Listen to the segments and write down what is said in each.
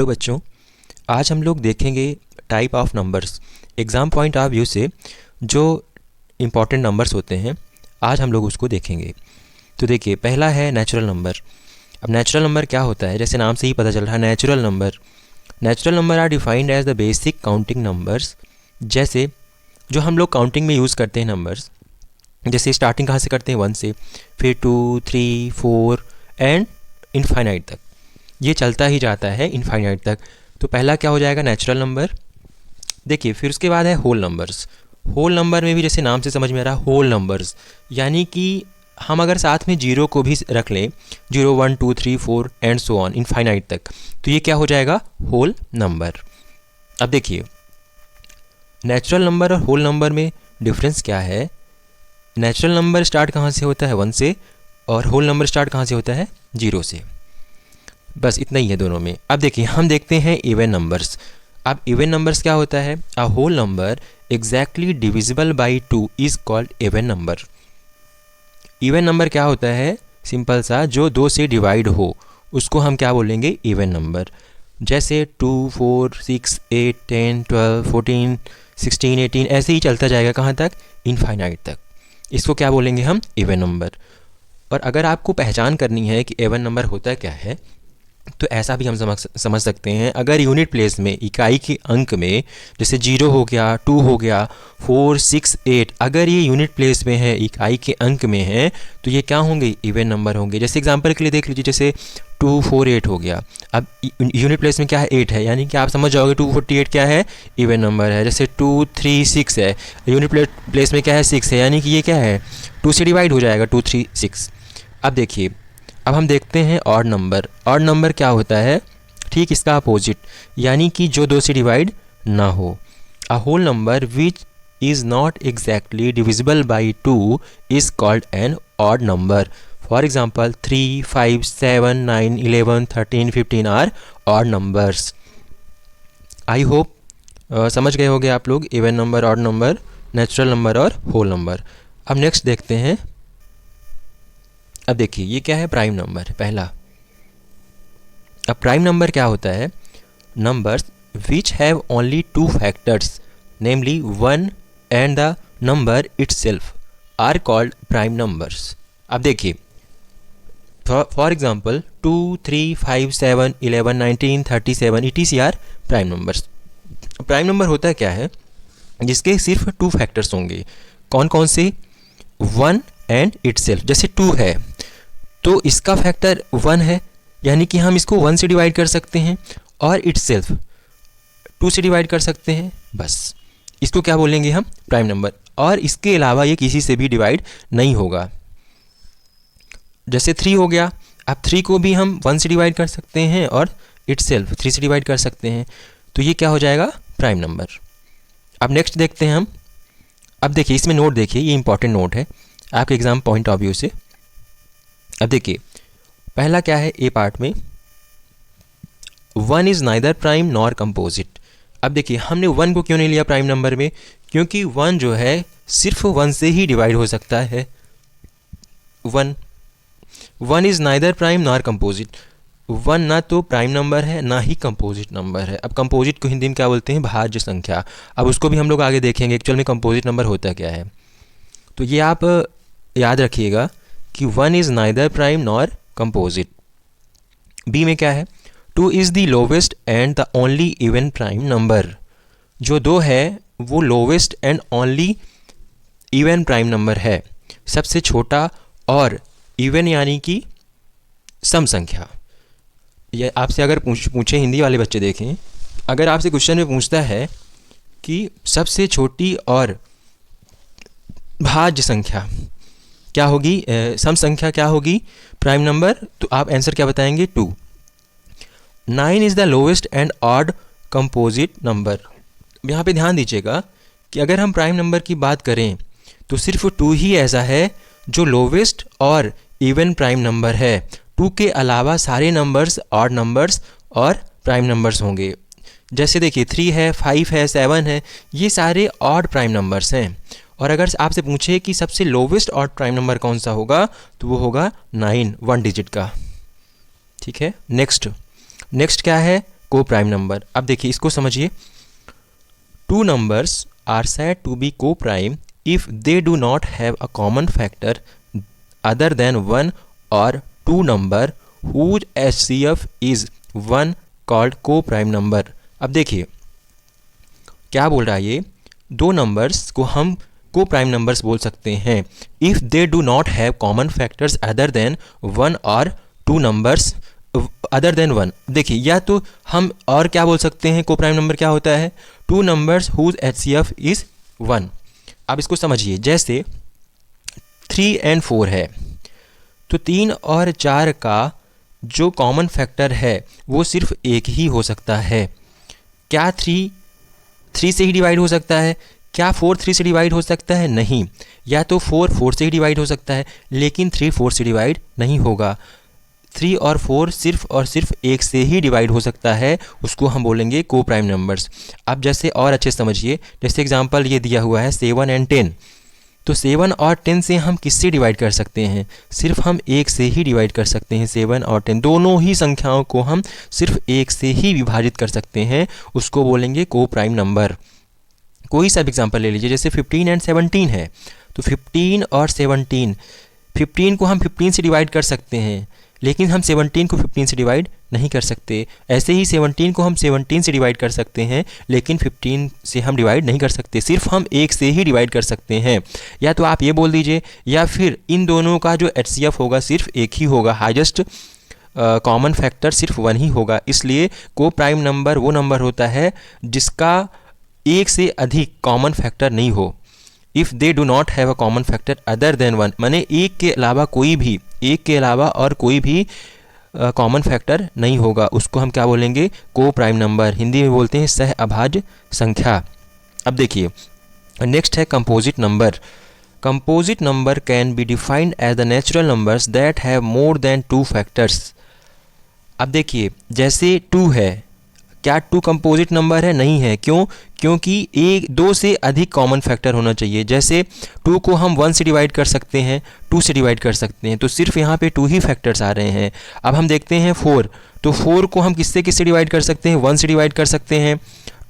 Hello बच्चों, आज हम लोग देखेंगे type of numbers. Exam point of view से जो इम्पॉर्टेंट नंबर्स होते हैं आज हम लोग उसको देखेंगे। तो देखिए, पहला है नेचुरल नंबर। अब नेचुरल नंबर क्या होता है? जैसे नाम से ही पता चल रहा है, natural number are defined as the basic counting numbers. जैसे जो हम लोग काउंटिंग में यूज़ करते हैं नंबर्स, जैसे स्टार्टिंग कहाँ से करते हैं? 1 से, फिर 2, 3, 4 एंड इनफाइनाइट तक। ये चलता ही जाता है इनफाइनाइट तक। तो पहला क्या हो जाएगा? Natural number. देखिए, फिर उसके बाद है होल नंबर्स। होल नंबर में भी जैसे नाम से समझ में आ रहा है, होल नंबर्स, यानी कि हम अगर साथ में जीरो को भी रख लें, 0, 1, 2, 3, 4 एंड सो ऑन इनफाइनाइट तक, तो ये क्या हो जाएगा? Whole number. अब देखिए, नेचुरल नंबर और होल नंबर में डिफरेंस क्या है? नेचुरल नंबर स्टार्ट कहाँ से होता है? 1 से, और होल नंबर स्टार्ट कहाँ से होता है? 0 से। बस इतना ही है दोनों में। अब देखिए, हम देखते हैं इवन नंबर्स। अब इवन नंबर्स क्या होता है? A whole number exactly divisible by 2 is called even number. Even number क्या होता है? सिंपल सा, जो 2 से डिवाइड हो उसको हम क्या बोलेंगे? Even number. जैसे 2, 4, 6, 8, 10, 12, 14, 16, 18 ऐसे ही चलता जाएगा। कहाँ तक? इनफाइनाइट तक। इसको क्या बोलेंगे हम? Even number. और अगर आपको पहचान करनी है कि इवन नंबर होता क्या है, तो ऐसा भी हम समझ सकते हैं। अगर यूनिट प्लेस में, इकाई के अंक में, जैसे 0 हो गया, 2 हो गया, 4, 6, 8, अगर ये यूनिट प्लेस में है, इकाई के अंक में है, तो ये क्या होंगे? इवन नंबर होंगे। जैसे एग्जांपल के लिए देख लीजिए, जैसे 248 हो गया। अब यूनिट प्लेस में क्या है? 8 है, यानी कि आप समझ जाओगे 248 क्या है? इवन नंबर है। जैसे 236 है, यूनिट प्लेस में क्या है? 6 है, यानी कि ये क्या है? 2 से डिवाइड हो जाएगा, 236। अब देखिए, अब हम देखते हैं ऑड नंबर। ऑड नंबर क्या होता है? ठीक इसका अपोजिट, यानी कि जो 2 से डिवाइड ना हो। A whole number which is not exactly divisible by 2 is called an odd number. For example 3, 5, 7, 9, 11, 13, 15 are odd numbers. I hope समझ गए होंगे आप लोग even number, odd number, natural number और होल नंबर। अब नेक्स्ट देखते हैं। अब देखिए, ये क्या है? प्राइम नंबर पहला। अब प्राइम नंबर क्या होता है? Numbers which have only 2 factors, namely 1 and the number itself, are called prime numbers. अब देखिए, for example 2, 3, 5, 7, 11, 19, 37 etc are prime numbers. Prime number होता क्या है? जिसके सिर्फ 2 फैक्टर्स होंगे। कौन कौन से? 1 एंड इटसेल्फ। जैसे 2 है तो इसका फैक्टर 1 है, यानी कि हम इसको 1 से डिवाइड कर सकते हैं, और इटसेल्फ 2 से डिवाइड कर सकते हैं। बस इसको क्या बोलेंगे हम? Prime number. और इसके अलावा ये किसी से भी डिवाइड नहीं होगा। जैसे 3 हो गया, अब 3 को भी हम 1 से डिवाइड कर सकते हैं और इटसेल्फ 3 से डिवाइड कर सकते हैं। तो ये क्या हो जाएगा? Prime number. अब नेक्स्ट देखते हैं हम। अब देखिए, इसमें नोट देखिए, ये इंपॉर्टेंट नोट है आपके एग्जाम पॉइंट ऑफ व्यू से। अब देखिए, पहला क्या है? ए पार्ट में 1 is neither prime nor composite. अब देखिए, हमने 1 को क्यों नहीं लिया प्राइम नंबर में? क्योंकि 1 जो है सिर्फ 1 से ही डिवाइड हो सकता है। 1 is neither prime nor composite. 1 ना तो प्राइम नंबर है, ना ही कंपोजिट नंबर है। अब कंपोजिट को हिंदी में क्या बोलते हैं? भाज्य संख्या। अब उसको भी हम लोग आगे देखेंगे एक्चुअल में कंपोजिट नंबर होता क्या है। तो ये आप याद रखिएगा कि 1 is neither prime nor composite. B में क्या है? 2 is the lowest and the only even prime number. जो 2 है वो lowest and only even prime number है, सबसे छोटा और इवन यानी कि सम संख्या। ये आपसे अगर पूछे, हिंदी वाले बच्चे देखें, अगर आपसे क्वेश्चन में पूछता है कि सबसे छोटी और भाज्य संख्या क्या होगी, सम संख्या क्या होगी प्राइम नंबर, तो आप आंसर क्या बताएंगे? 2। 9 is the lowest and odd composite number. यहाँ पे ध्यान दीजिएगा कि अगर हम प्राइम नंबर की बात करें तो सिर्फ 2 ही ऐसा है जो लोवेस्ट और इवन प्राइम नंबर है। 2 के अलावा सारे नंबर्स ऑड नंबर्स और प्राइम नंबर्स होंगे। जैसे देखिए, 3 है, 5 है, 7 है, ये सारे ऑड प्राइम नंबर्स हैं। और अगर आपसे पूछे कि सबसे लोवेस्ट ऑड प्राइम नंबर कौन सा होगा, तो वो होगा 9, 1 डिजिट का। ठीक है। नेक्स्ट क्या है? को प्राइम नंबर। अब देखिए इसको समझिए, two numbers are said to be coprime if they do not have a common factor other than 1 और two number whose HCF is 1 called coprime number. अब देखिए क्या बोल रहा है ये, दो नंबर्स को हम को प्राइम नंबर्स बोल सकते हैं if they do not have common factors other than 1 और टू नंबर्स अदर देन 1। देखिए या तो हम और क्या बोल सकते हैं, को प्राइम नंबर क्या होता है, two numbers whose HCF is 1। अब इसको समझिए, जैसे 3 and 4 है तो 3 और 4 का जो कॉमन फैक्टर है वो सिर्फ एक ही हो सकता है। क्या 3 से ही डिवाइड हो सकता है? क्या 4 3 से डिवाइड हो सकता है? नहीं। या तो 4 से ही डिवाइड हो सकता है, लेकिन 3 4 से डिवाइड नहीं होगा। 3 और 4 सिर्फ और सिर्फ एक से ही डिवाइड हो सकता है, उसको हम बोलेंगे को प्राइम नंबर्स। अब जैसे और अच्छे समझिए, जैसे एग्जांपल ये दिया हुआ है 7 and 10, तो 7 और 10 से हम किससे डिवाइड कर सकते हैं? सिर्फ हम एक से ही डिवाइड कर सकते हैं। 7 और 10 दोनों ही संख्याओं को हम सिर्फ एक से ही विभाजित कर सकते हैं, उसको बोलेंगे को प्राइम नंबर। कोई सा भी एग्जांपल ले लीजिए, जैसे 15 and 17 है तो 15 और 17, 15 को हम 15 से डिवाइड कर सकते हैं, लेकिन हम 17 को 15 से डिवाइड नहीं कर सकते। ऐसे ही 17 को हम 17 से डिवाइड कर सकते हैं, लेकिन 15 से हम डिवाइड नहीं कर सकते, सिर्फ हम एक से ही डिवाइड कर सकते हैं। या तो आप ये बोल दीजिए, या फिर इन दोनों का जो HCF होगा सिर्फ एक ही होगा, हाईएस्ट कॉमन फैक्टर सिर्फ 1 ही होगा। इसलिए को प्राइम नंबर वो नंबर होता है जिसका एक से अधिक कॉमन फैक्टर नहीं हो। If they do not have a common factor other than 1, माने एक के अलावा कोई भी, एक के अलावा और कोई भी कॉमन फैक्टर नहीं होगा, उसको हम क्या बोलेंगे, को प्राइम नंबर। हिंदी में बोलते हैं सह अभाज्य संख्या। अब देखिए नेक्स्ट है composite number. Composite number can be defined as the natural numbers that have more than 2 factors. अब देखिए जैसे 2 है, क्या 2 कंपोजिट नंबर है? नहीं है। क्यों? क्योंकि 2 से अधिक कॉमन फैक्टर होना चाहिए। जैसे 2 को हम 1 से डिवाइड कर सकते हैं, 2 से डिवाइड कर सकते हैं, तो सिर्फ यहाँ पे 2 ही फैक्टर्स आ रहे हैं। अब हम देखते हैं 4, तो 4 को हम किससे डिवाइड कर सकते हैं? 1 से डिवाइड कर सकते हैं,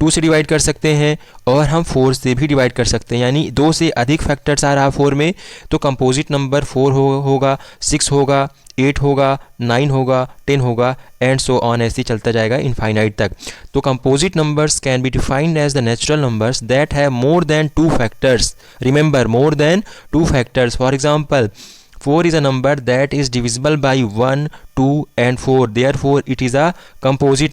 2 से डिवाइड कर सकते हैं, और हम 4 से भी डिवाइड कर सकते हैं। यानी 2 से अधिक फैक्टर्स आ रहा है 4 में, तो कंपोजिट नंबर 4 होगा, 6 होगा, 8 होगा, 9 होगा, 10 होगा, एंड सो ऑन, ऐसे चलता जाएगा इनफाइनाइट तक। तो composite numbers can be defined as the natural numbers that have more than 2 factors. Remember, more than 2 factors. For example 4 is a number that is divisible by 1, 2 and 4, therefore it is a composite